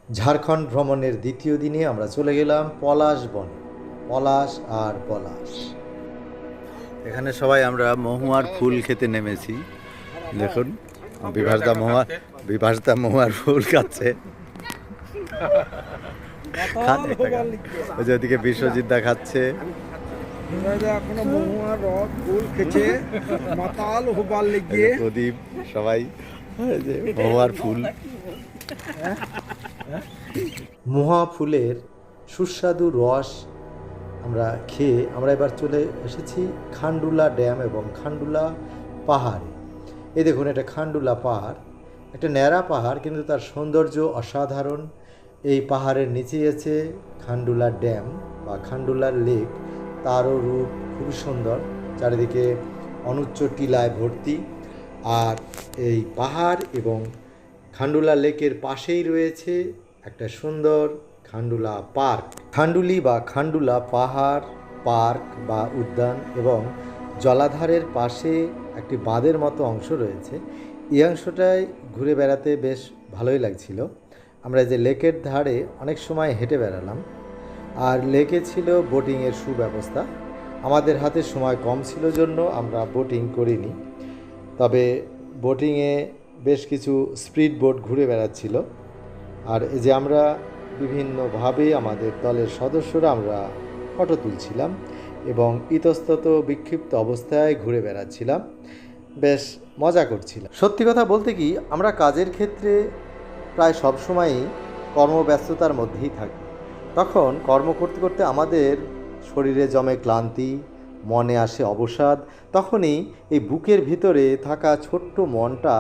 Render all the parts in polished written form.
ঝাড়খণ্ড ভ্রমণের দ্বিতীয় দিনে আমরা চলে গেলাম পলাশ বনে। পলাশ আর পলাশ। এখানে সবাই আমরা মহুয়ার ফুল খেতে নেমেছি। দেখুন, বিভাসদা মহুয়ার ফুল খাচ্ছে। ওই যে ওদিকে বিশ্বজিৎ দা খাচ্ছে। প্রদীপ, সবাই মহুয়ার ফুল। মহুয়া ফুলের সুস্বাদু রস আমরা খেয়ে আমরা এবার চলে এসেছি খান্ডুলা ড্যাম এবং খান্ডুলা পাহাড়ে। এই দেখুন, এটা খান্ডুলা পাহাড়, একটা ন্যাড়া পাহাড়, কিন্তু তার সৌন্দর্য অসাধারণ। এই পাহাড়ের নিচেই আছে খান্ডুলা ড্যাম বা খান্ডুলা লেক। তারও রূপ খুবই সুন্দর, চারিদিকে অনুচ্চ টিলায় ভর্তি। আর এই পাহাড় এবং খান্ডুলা লেকের পাশেই রয়েছে একটা সুন্দর খান্ডুলা পার্ক। খান্ডুলি বা খান্ডুলা পাহাড় পার্ক বা উদ্যান এবং জলাধারের পাশে একটি বাঁধের মতো অংশ রয়েছে। এই অংশটায় ঘুরে বেড়াতে বেশ ভালোই লাগছিল। আমরা যে লেকের ধারে অনেক সময় হেঁটে বেড়ালাম, আর লেকে ছিল বোটিংয়ের সুব্যবস্থা। আমাদের হাতে সময় কম ছিল জন্য আমরা বোটিং করিনি, তবে বোটিংয়ে বেশ কিছু স্পিড বোট ঘুরে বেড়াচ্ছিল। আর এই যে আমরা বিভিন্নভাবে আমাদের দলের সদস্যরা আমরা ফটো তুলছিলাম এবং ইতস্তত বিক্ষিপ্ত অবস্থায় ঘুরে বেড়াচ্ছিলাম, বেশ মজা করছিলাম। সত্যি কথা বলতে কি, আমরা কাজের ক্ষেত্রে প্রায় সবসময়ই কর্মব্যস্ততার মধ্যেই থাকি। তখন কর্ম করতে করতে আমাদের শরীরে জমে ক্লান্তি, মনে আসে অবসাদ। তখনই এই বুকের ভিতরে থাকা ছোট্ট মনটা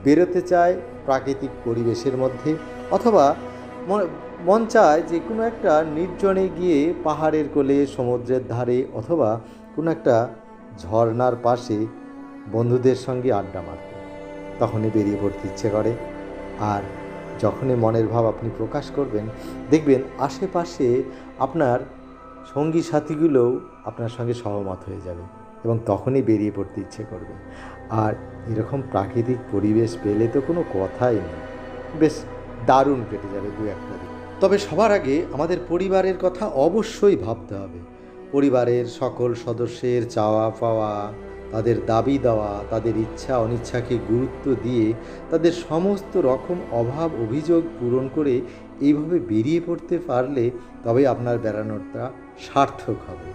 বেরোতে চায় প্রাকৃতিক পরিবেশের মধ্যে, অথবা মন চায় যে কোনো একটা নির্জনে গিয়ে পাহাড়ের কোলে, সমুদ্রের ধারে, অথবা কোনো একটা ঝর্ণার পাশে বন্ধুদের সঙ্গে আড্ডা মারতে। তখনই বেরিয়ে পড়তে ইচ্ছে করে। আর যখনই মনের ভাব আপনি প্রকাশ করবেন, দেখবেন আশেপাশে আপনার সঙ্গী সাথীগুলোও আপনার সঙ্গে সহমত হয়ে যাবে এবং তখনই বেরিয়ে পড়তে ইচ্ছে করবে। আর এরকম প্রাকৃতিক পরিবেশ পেলে তো কোনো কথাই নেই, বেশ দারুণ কেটে যাবে দু একটা দিন। তবে সবার আগে আমাদের পরিবারের কথা অবশ্যই ভাবতে হবে। পরিবারের সকল সদস্যের চাওয়া পাওয়া, তাদের দাবি দেওয়া, তাদের ইচ্ছা অনিচ্ছাকে গুরুত্ব দিয়ে তাদের সমস্ত রকম অভাব অভিযোগ পূরণ করে এইভাবে বেরিয়ে পড়তে পারলে তবে আপনার বেড়ানোটা সার্থক হবে।